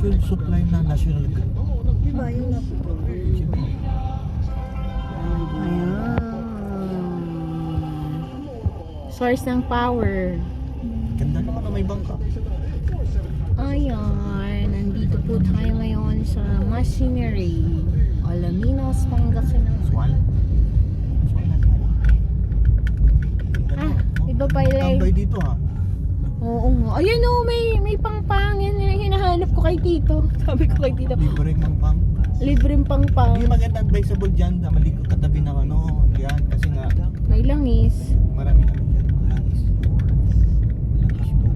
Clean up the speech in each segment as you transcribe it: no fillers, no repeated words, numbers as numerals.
fuel supply na National Grid. Diba yung Ayan. Source ng power. Ganda naman na may bangka. Ayan. Nandito po tayo ngayon sa Machinery. Alaminos, Pangasinan. Swan. Swan na tayo. Ah, iba pa yun. Tambay dito ha. Oo nga. Ayan o, may pangpang. Yan yung hinahanap ko kay Tito. Sabi ko kay Tito, Libreng mangpang. libreng pangpang. Hindi maganda advisable dyan na maligo katabi ng ano. Yan kasi nga May langis. marami ano dyan. Langis. Langis po.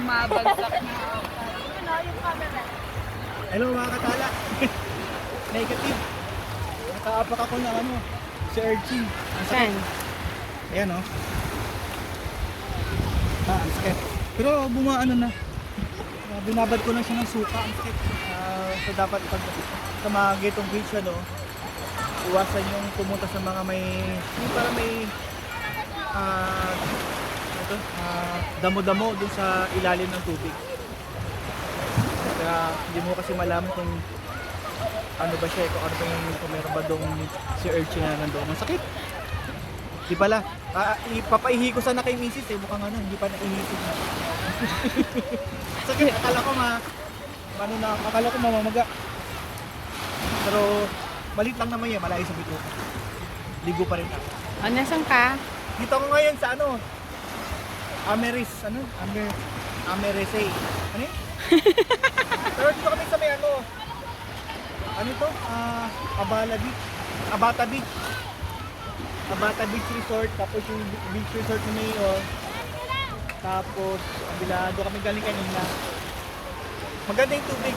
bumabagsak na. Hello mga katala. Negative. Nakaapak ako na ano. Si Erchie. Saan? Ayan o. Ang sakit. Pero bumaano na. Binabad ko na siya ng suka. Ang sakit. So dapat pag sa mga getong beach ano, iwasan yung pumunta sa mga may yung para may damo-damo dun sa ilalim ng tubig. Kaya hindi mo kasi malaman kung ano ba siya, kung meron ba dong si Urchin na nandoon. Ang sakit. Di pala, ipapaihi ko sana kay Mrs. Mukhang ano, hindi pa naihisip na. Sakit, akala ko mamamaga. Pero malit lang naman yan, malayo sa bito. Ligo pa rin ako. O, nasan ka? Dito ako ngayon sa ano, Amerisay. Ano yun? Pero dito kami sa may ano ito? Abata Beach Resort. Tapos yung beach resort ni Mayor. Tapos, doon kami galing kanina. Maganda yung tubig.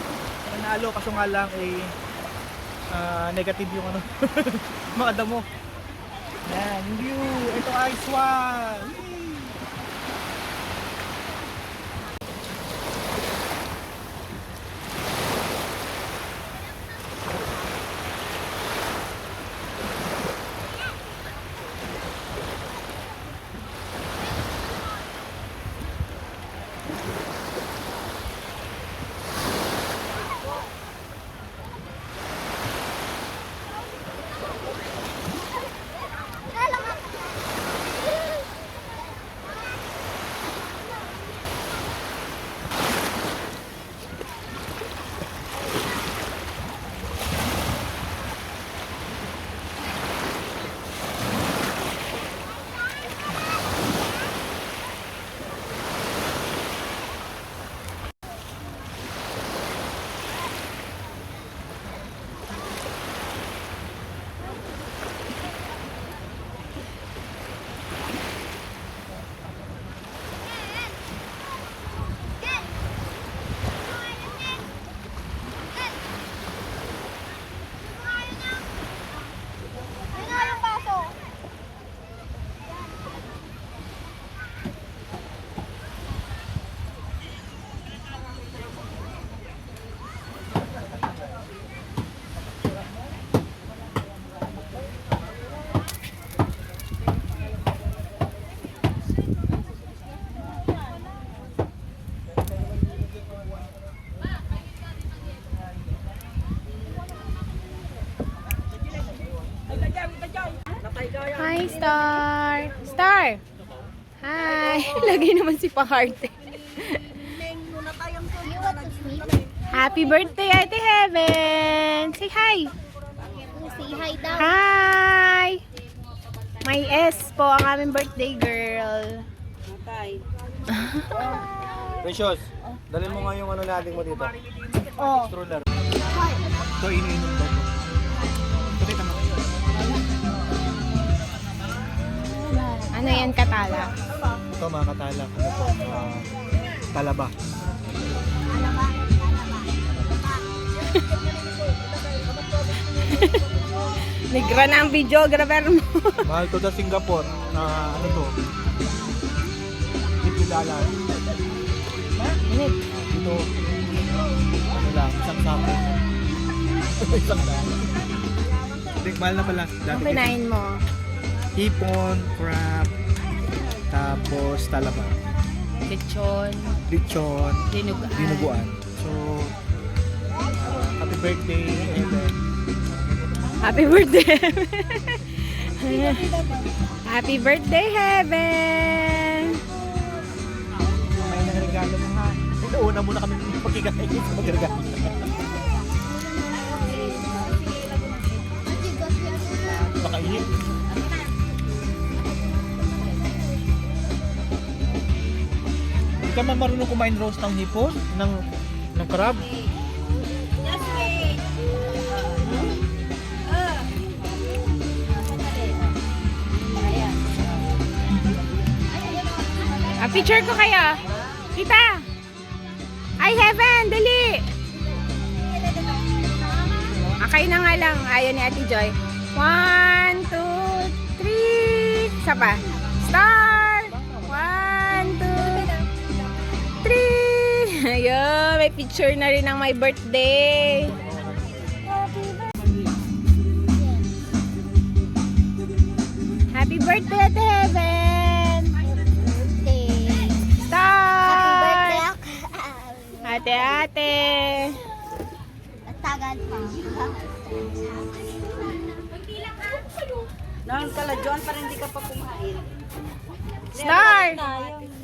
Nanalo, kaso nga lang negative yung ano. Mga damo. Yan, yung view. Ito ay Swan. Hi, Star! Star! Hi! Lagay naman si Paharte. Happy birthday, Ate Heaven! Say hi! Say hi daw. Hi! May S po ang aming birthday girl. Tay. Precious, dalhin mo nga yung ano natin mo dito. Oh. Stroller. Ito, iniinom ko. Pakita mo. Ano yan, katala? Ito mga katala. Ano po? Talaba. Negra na ang videographer mo. Mahal to sa Singapore na ano to? $50. Init. Dito, ano lang, isang sako. Isang daan. Hindi, mahal na pala. Ang Dati kinain mo? hipon, crab, tapos talaba, Lechon, lechon, dinuguan. dinuguan. So, happy birthday, Ellen. Happy birthday! Happy birthday, Heaven! May nangregalo mo ha. Una muna kami pagkikain sa magregalo. Makainit. Hindi ka man marunong kumain roast ng hipon? Ng crab? Picture ko kayo. Kita! Ay, Heaven! Dali! Kayo na nga lang. Ayaw ni Ate Joy. 1, 2, 3. Isa pa. Star! 1, 2, 3. Ayun, may picture na rin ng my birthday. Happy birthday, Ate Heaven! Star! Ate! Tagal pa. Noon pala, John, parang hindi ka pa kumain. Star!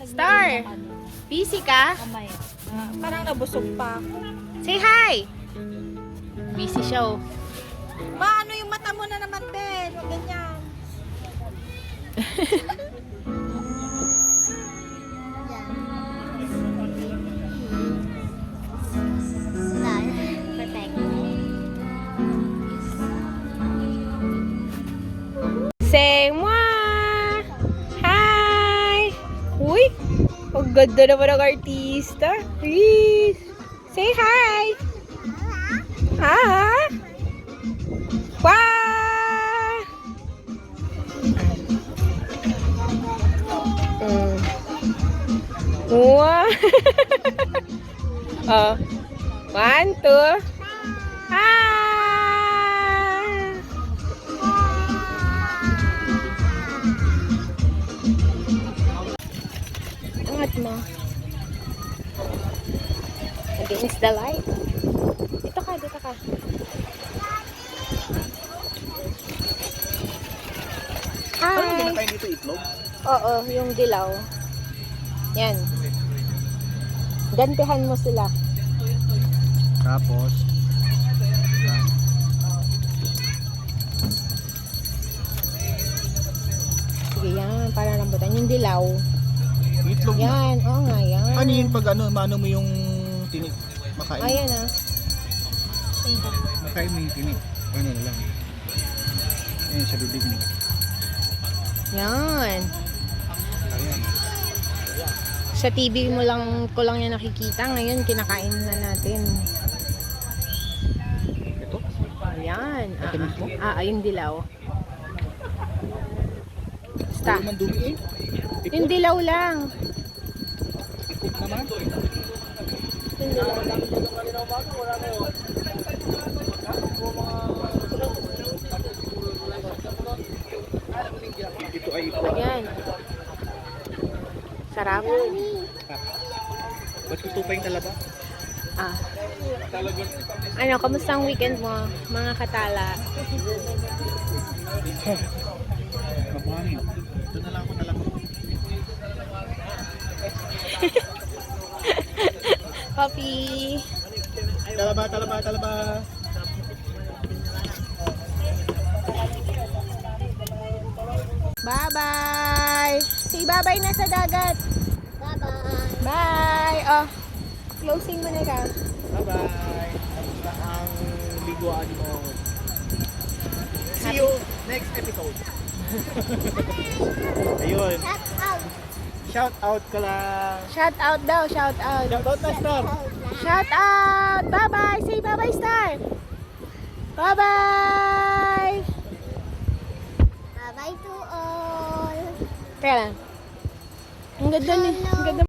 Star! Busy ka? Kamay. Parang nabusog pa. Say hi! Busy siya oh. Ma, ano yung mata mo na naman, Ben? Huwag ganyan. Say mwah! Hi! Uy! Ang ganda naman ng artista. Please! Say hi! Ha? Wah! Wow! Oh. 1, 2. Ah! Angat mo. Against the light. Dito ka, dito ka. Parang hindi Hi! na tayo dito itlog. Oo, yung dilaw. Yan. Gantihan mo sila. Tapos, yan. Sige, yan. Para rambutan. Yung dilaw. Itlog na. Yan. Oo nga, yan. Ano yun pag mano mo yung tinik? Makain. Ayan ah. Makain mo yung tinik. Ano na lang. Ayan sa bibig mo. Yan. Ayan. Sa TV mo lang, ko lang yan nakikita. Ngayon, kinakain na natin. Ito? Ayan. Ito mismo? Yung dilaw. Basta. Puro man dumi eh. Yung dilaw lang. Ikot naman. Yung dilaw lang. Ito ay ikot. Ayan. Sarap. Ba't gusto pa yung talaba? Ah. Ano, kamusta ang weekend mo, mga katala? Mabuhangin. Ito na lang ako talaba. Coffee. Talaba, talaba, talaba. Bye-bye! Say bye-bye na sa dagat. Bye-bye. Bye! Oh, closing mo na ka. Bye-bye. Tapos na ang liguan mo. See you next episode. Ayun. Shout out. Shout out ka lang. Shout out daw, shout out. Shout out na Star. Shout out! Bye-bye! Say bye-bye, Star! Bye-bye! Bye-bye to all. Teka lang. Ang ganda ni, ang ganda